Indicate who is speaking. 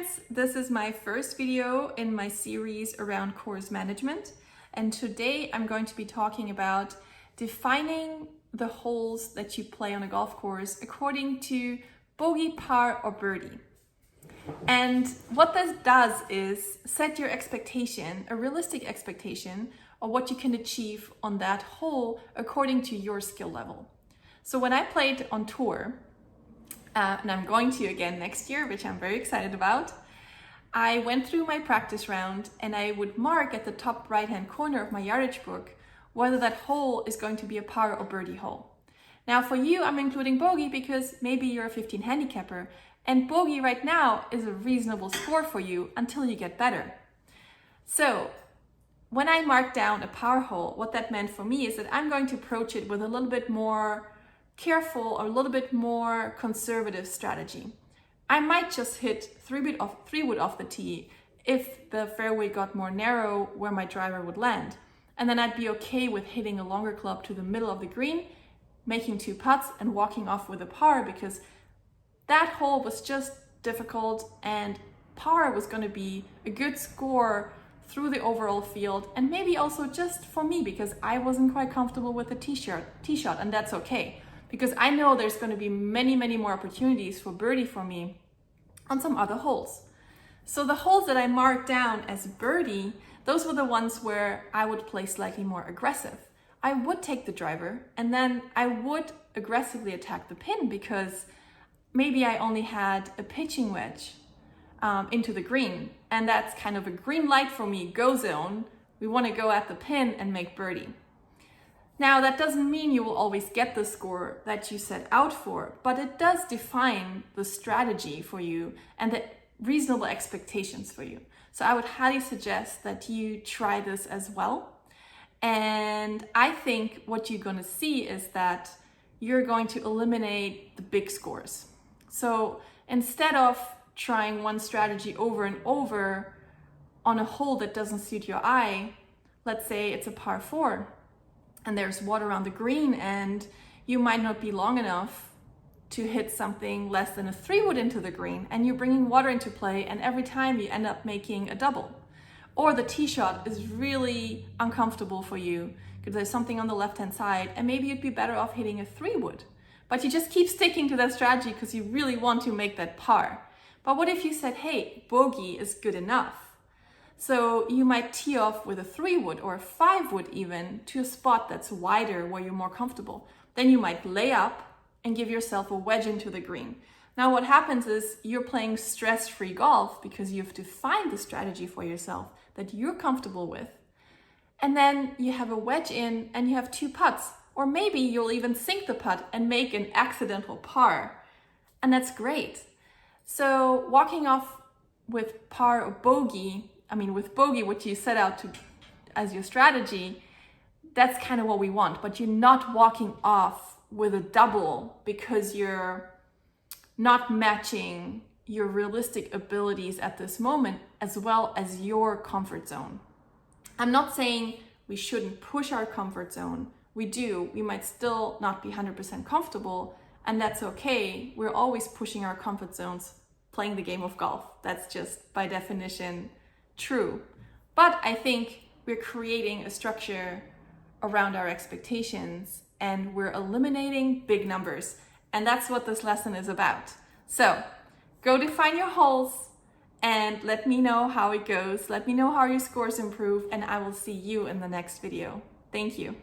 Speaker 1: friends, this is my first video in my series around course management, and today I'm going to be talking about defining the holes that you play on a golf course according to bogey, par, or birdie. And what this does is set your expectation, a realistic expectation of what you can achieve on that hole according to your skill level. So when I played on tour, and I'm going to again next year, which I'm very excited about, I went through my practice round and I would mark at the top right-hand corner of my yardage book whether that hole is going to be a par or birdie hole. Now for you, I'm including bogey because maybe you're a 15 handicapper and bogey right now is a reasonable score for you until you get better. So when I marked down a par hole, what that meant for me is that I'm going to approach it with a little bit more careful or a little bit more conservative strategy. I might just hit 3-wood off the tee if the fairway got more narrow where my driver would land. And then I'd be okay with hitting a longer club to the middle of the green, making 2 putts and walking off with a par because that hole was just difficult and par was going to be a good score through the overall field and maybe also just for me because I wasn't quite comfortable with the tee shot, and that's okay. Because I know there's going to be many more opportunities for birdie for me on some other holes. So the holes that I marked down as birdie, those were the ones where I would play slightly more aggressive. I would take the driver and then I would aggressively attack the pin because maybe I only had a pitching wedge into the green, and that's kind of a green light for me, go zone. We want to go at the pin and make birdie. Now, that doesn't mean you will always get the score that you set out for, but it does define the strategy for you and the reasonable expectations for you. So I would highly suggest that you try this as well. And I think what you're going to see is that you're going to eliminate the big scores. So instead of trying one strategy over and over on a hole that doesn't suit your eye, let's say it's a par 4, and there's water around the green and you might not be long enough to hit something less than a 3-wood into the green, and you're bringing water into play and every time you end up making a double. Or the tee shot is really uncomfortable for you because there's something on the left-hand side and maybe you'd be better off hitting a 3-wood. But you just keep sticking to that strategy because you really want to make that par. But what if you said, hey, bogey is good enough? So you might tee off with a 3-wood or a 5-wood even to a spot that's wider where you're more comfortable. Then you might lay up and give yourself a wedge into the green. Now what happens is you're playing stress-free golf because you have defined the strategy for yourself that you're comfortable with. And then you have a wedge in and you have 2 putts. Or maybe you'll even sink the putt and make an accidental par. And that's great. So walking off with par or bogey, with bogey, what you set out to as your strategy, that's kind of what we want. But you're not walking off with a double because you're not matching your realistic abilities at this moment as well as your comfort zone. I'm not saying we shouldn't push our comfort zone. We do. We might still not be 100% comfortable, and that's okay. We're always pushing our comfort zones playing the game of golf. That's just by definition true. But I think we're creating a structure around our expectations and we're eliminating big numbers. And that's what this lesson is about. So go define your holes and let me know how it goes. Let me know how your scores improve, and I will see you in the next video. Thank you.